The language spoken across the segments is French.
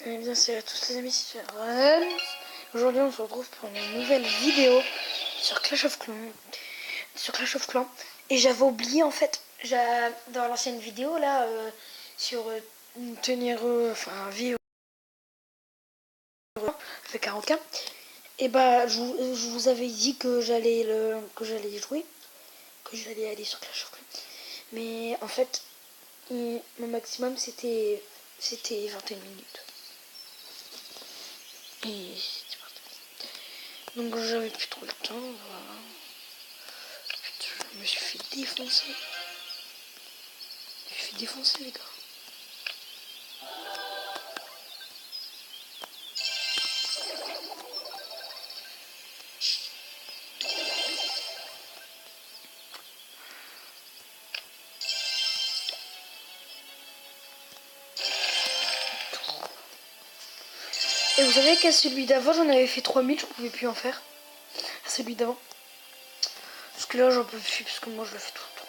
Eh bien salut à tous les amis, c'est Ren. Aujourd'hui on se retrouve pour une nouvelle vidéo sur Clash of Clans. Et j'avais oublié en fait, dans l'ancienne vidéo là, sur tenir vie avec 40K. Et bah je vous avais dit que j'allais y jouer, que j'allais aller sur Clash of Clans. Mais en fait, mon maximum c'était 21 minutes. Et c'est parti. Donc j'avais plus trop le temps, voilà. Putain, je me suis fait défoncer. Je me suis fait défoncer les gars. Et vous savez qu'à celui d'avant j'en avais fait 3000, je pouvais plus en faire. À celui d'avant. Parce que là j'en peux plus parce que moi je le fais tout le temps.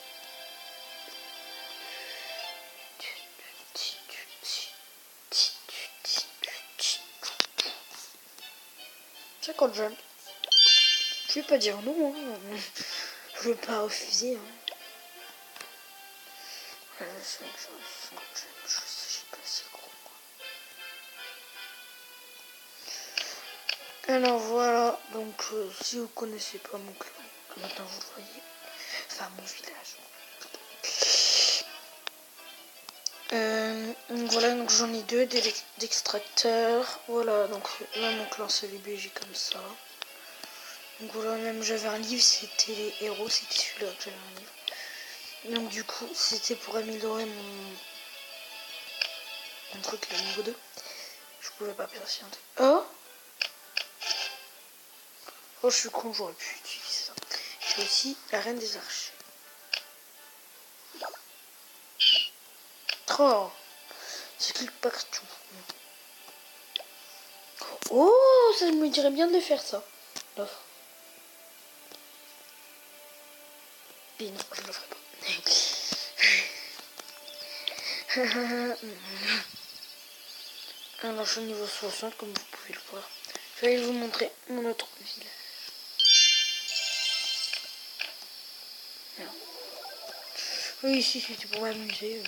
C'est quand j'aime. Je vais pas dire non, hein. Je vais pas refuser. Hein. Je sais pas si c'est gros. Alors voilà, donc si vous connaissez pas mon clan, maintenant vous le voyez, enfin mon village. Donc voilà, donc j'en ai deux d'extracteurs. Voilà, donc là mon clan c'est les BG comme ça. Donc voilà, même j'avais un livre, c'était les héros, c'était celui-là que j'avais un livre. Donc du coup, c'était pour améliorer mon truc, le niveau 2. Je pouvais pas patienter. Oh, je suis con, j'aurais pu utiliser ça. J'ai aussi la reine des archers. Oh, c'est clique partout. Oh, ça me dirait bien de faire ça. L'offre. Et non, je ne le ferai pas. Alors je suis au niveau 60 comme vous pouvez le voir. Je vais vous montrer mon autre village. Oui, ici c'était pour m'amuser.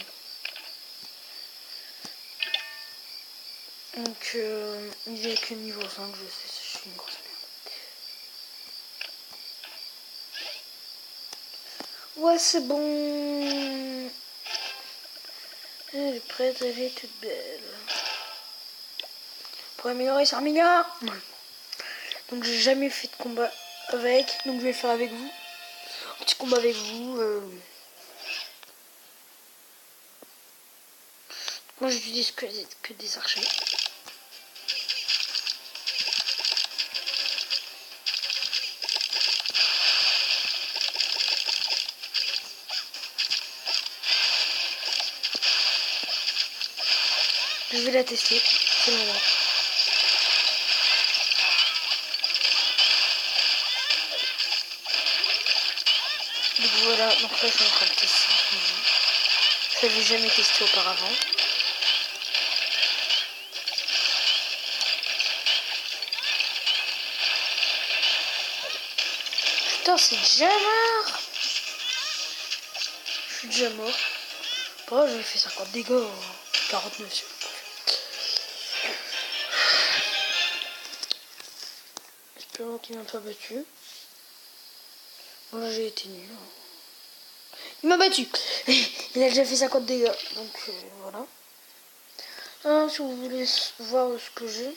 Donc il est que niveau 5, je sais, je suis une grosse merde. Ouais, c'est bon. Elle est prête, elle est toute belle. Pour améliorer 100 milliards. Donc j'ai jamais fait de combat avec, donc je vais le faire avec vous. Un petit combat avec vous. Moi j'utilise que des archers. Je vais la tester, c'est le moment. Donc voilà, donc là je suis en train de tester. Je l'avais jamais testé auparavant. Putain, c'est déjà mort. Je suis déjà mort. Bon, j'ai fait 50 dégâts. 49 sur le coup. Espérons qu'il m'a pas battu. Bon, là j'ai été nul. Il m'a battu. Il a déjà fait 50 dégâts. Donc voilà. Si vous voulez voir ce que j'ai.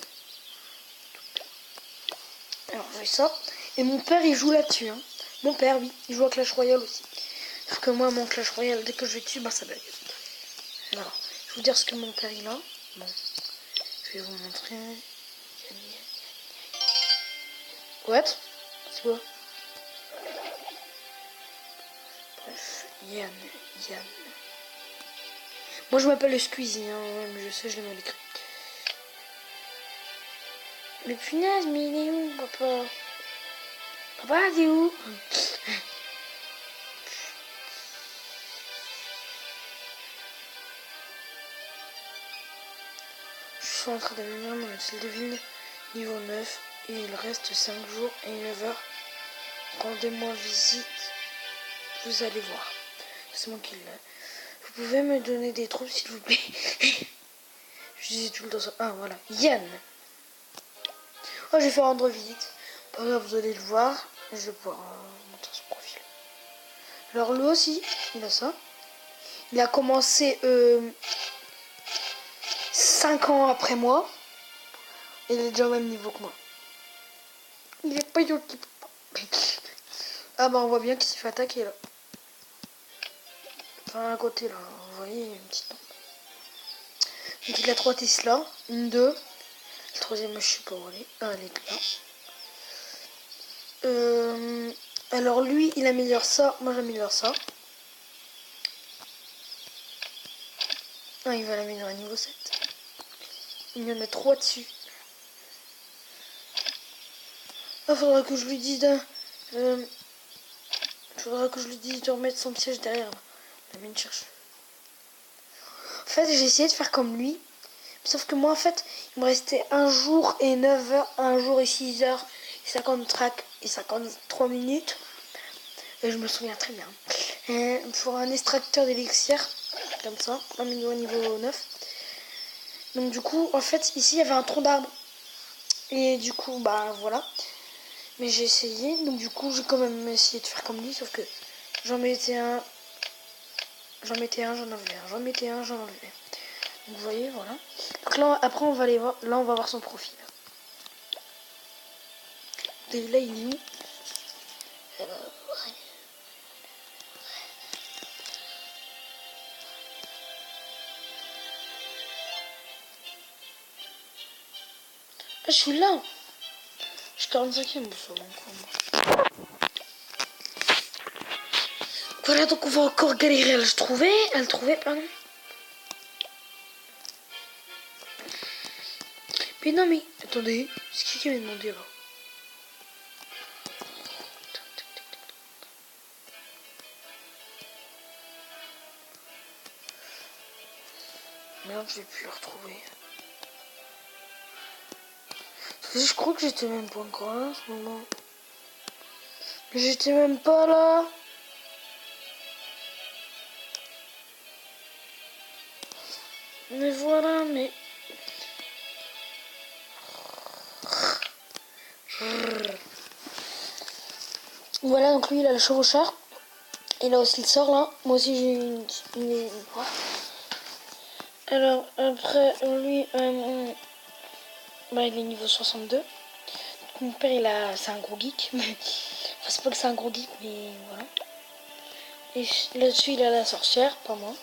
Alors j'ai ça. Et mon père il joue là-dessus. Hein. Mon père, oui, il joue à Clash Royale aussi. Parce que moi, mon Clash Royale, dès que je vais dessus, bah ça bug. Alors, je vais vous dire ce que mon père il a. Bon, je vais vous montrer. What? C'est quoi? Bref, Yann. Moi je m'appelle le Squeezie, hein, mais je sais, je l'ai mal écrit. Mais punaise, mais il est où, papa? Papa, t'es où? Je suis en train d'améliorer mon hôtel de ville niveau 9 et il reste 5 jours et 9 heures. Rendez-moi visite, vous allez voir. C'est moi qui l'ai. Vous pouvez me donner des troupes s'il vous plaît. Je disais tout le temps ça. Ah voilà, Yann. Oh, j'ai fait rendre visite. Pas grave, vous allez le voir. Je vais pouvoir montrer son profil. Alors lui aussi, il a ça. Il a commencé 5 ans après moi. Et il est déjà au même niveau que moi. Il est pas yo. Ah bah on voit bien qu'il s'est fait attaquer là. Enfin à côté là, vous voyez une petite tombe. Donc il a 3 Tesla, une 2. Le troisième je sais pas où elle est. Ah elle est là. Alors lui il améliore ça, moi j'améliore ça. Ah il va l'améliorer à niveau 7. Il y en a 3 dessus. Ah faudra que je lui dise faudra que je lui dise de remettre son piège derrière là. La mine cherche. En fait j'ai essayé de faire comme lui. Sauf que moi en fait il me restait 1 jour et 9 heures, 1 jour et 6 heures, 50 tracks et 53 minutes. Et je me souviens très bien. Et pour un extracteur d'élixir, comme ça, un niveau 9. Donc du coup, en fait, ici, il y avait un tronc d'arbre. Et du coup, bah voilà. Mais j'ai essayé. Donc du coup, j'ai quand même essayé de faire comme lui. Sauf que j'en mettais un, j'en enlevais un, j'en mettais un, j'en enlevais. Donc vous voyez, voilà. Donc là, après, on va aller voir. Là, on va voir son profil. Et là, il est où? Ah, je suis là. Je suis 45e sur mon coin. Voilà, donc on va encore galérer à le trouver. À le trouver, pardon. Mais non, mais attendez. C'est qui m'a demandé là? Merde, je vais plus le retrouver. Je crois que j'étais même pas encore là en ce moment. Mais j'étais même pas là. Mais voilà, mais... Voilà, donc lui il a le chevaucheur. Et là aussi il sort là. Moi aussi j'ai une... Alors après lui, bah, il est niveau 62. Mon père c'est un gros geek. Enfin c'est pas que c'est un gros geek mais voilà. Et là-dessus il a la sorcière, pas moi.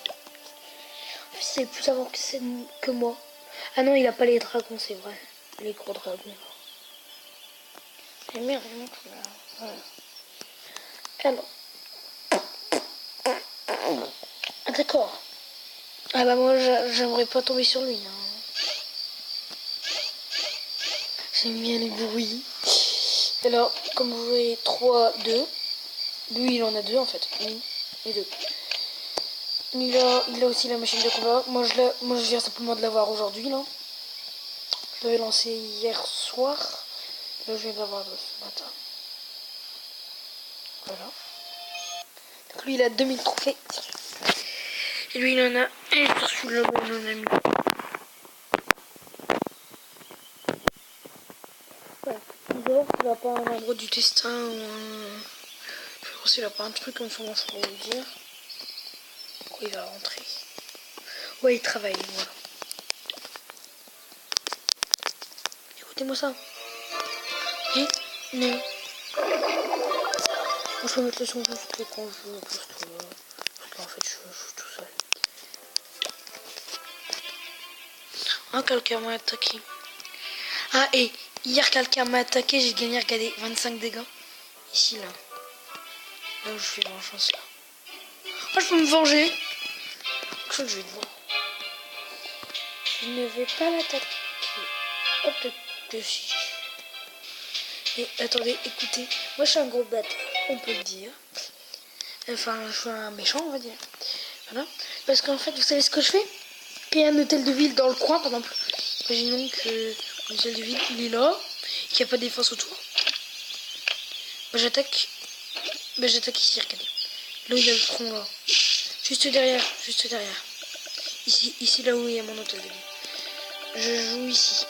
C'est plus avant que moi. Ah non il a pas les dragons c'est vrai. Les gros dragons. Et merde, voilà. Alors. Ah, d'accord. Ah bah moi j'aimerais pas tomber sur lui. Hein. J'aime bien les bruits. Alors, comme vous voyez, 3, 2. Lui il en a 2 en fait. 1 et 2. Il a aussi la machine de combat. Moi je viens simplement de l'avoir aujourd'hui là. Je l'avais lancé hier soir. Là je viens de l'avoir ce matin. Voilà. Donc lui il a 2000 trophées. Et lui il en a un sur celui-là, on en a mis. Voilà. D'abord il n'a pas un endroit du destin ou un... Je pense qu'il n'a pas un truc comme ça, je pourrais vous dire. Pourquoi il va rentrer? Ouais il travaille, voilà. Écoutez-moi ça. Et non. Je peux mettre le son juste quand je veux, parce que en fait je suis tout seul. Ah, quelqu'un m'a attaqué. Ah, et hier quelqu'un m'a attaqué, j'ai gagné, regardez, 25 dégâts. Ici, là. Là où je fais de vengeance, là. Ah, je peux me venger. Je crois que je vais te voir. Je ne vais pas l'attaquer. Hop, de si. Et attendez, écoutez. Moi, je suis un gros bâtard, on peut le dire. Enfin, je suis un méchant, on va dire. Voilà. Parce qu'en fait, vous savez ce que je fais? Qu'il y a un hôtel de ville dans le coin, par exemple. Imaginons que une salle de ville, il est là, qu'il n'y a pas de défense autour. Bah, j'attaque. Bah, j'attaque ici, regardez. Là où il y a le tronc là. Juste derrière, juste derrière. Ici là où il y a mon hôtel de ville. Je joue ici.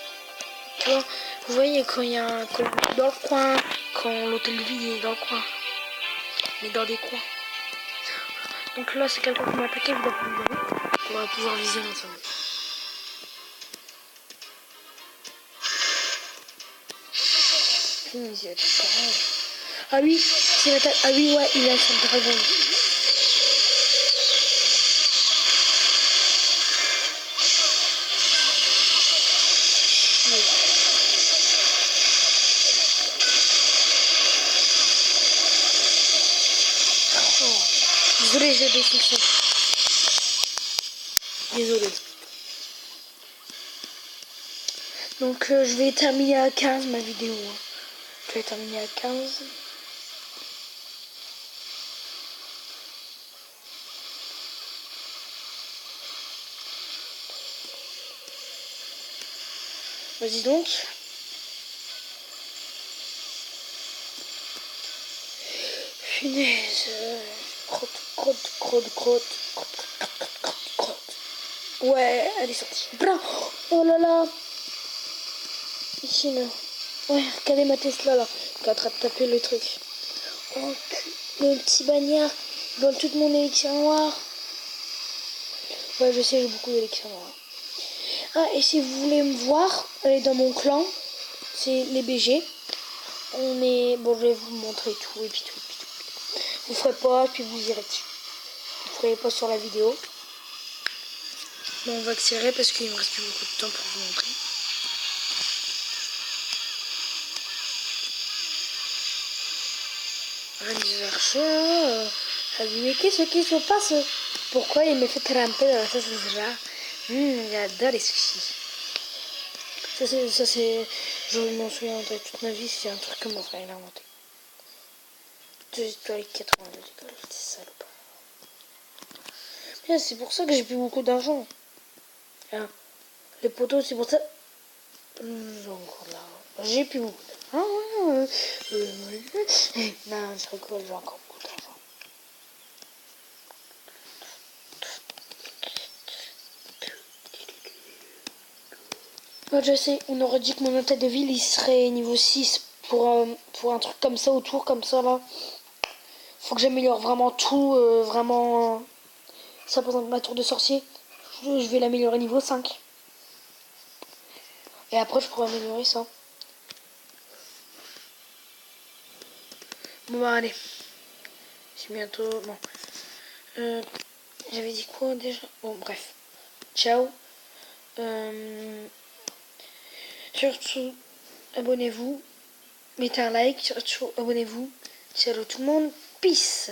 Tu vois, vous voyez quand il y a un col dans le coin, quand l'hôtel de ville est dans le coin. Mais dans des coins. Donc là c'est quelqu'un qui m'a attaqué, je dois pouvoir, on va pouvoir viser ensemble. Ah oui, c'est l'attaque. Ah oui, ouais, il a son dragon. Désolé, j'ai baissé le son. Désolé. Donc je vais terminer à 15 ma vidéo. Je vais terminer à 15. Vas-y donc. Punaise. Crotte. Ouais, elle est sortie. Bra. Oh là là. Ici là. Ouais, regardez ma Tesla là. Qui est en train de taper le truc. Oh, le petit bagnard. Il vole toute mon élixir noir. Ouais, je sais, j'ai beaucoup d'élixir noir. Ah, et si vous voulez me voir, allez dans mon clan. C'est les BG. On est... Bon, je vais vous montrer tout et puis tout. Vous ferez pas, puis vous irez dessus. Vous ferez pas sur la vidéo. Bon, on va accélérer parce qu'il me reste plus beaucoup de temps pour vous montrer. Reine des archers. Mais qu'est-ce qui se passe? Pourquoi il me fait tremper dans la sauce là? J'adore les sushis. Ça c'est... Je m'en souviens de toute ma vie, c'est un truc que mon frère il a inventé. 2 étoiles 82 étoiles, c'est salope. Bien, c'est pour ça que j'ai plus beaucoup d'argent. Hein. Les poteaux, c'est pour ça... encore là. J'ai plus beaucoup d'argent. Non, je rigole, j'ai encore beaucoup d'argent. Moi, je sais, on aurait dit que mon hôtel de ville, il serait niveau 6 pour un truc comme ça, autour, comme ça, là. Faut que j'améliore vraiment tout, vraiment... Ça, par exemple, ma tour de sorcier, je vais l'améliorer niveau 5. Et après, je pourrais améliorer ça. Bon, bah, allez. C'est bientôt... Bon. J'avais dit quoi, déjà? Bon, bref. Ciao. Surtout, abonnez-vous. Mettez un like. Surtout, abonnez-vous. Ciao tout le monde. Peace.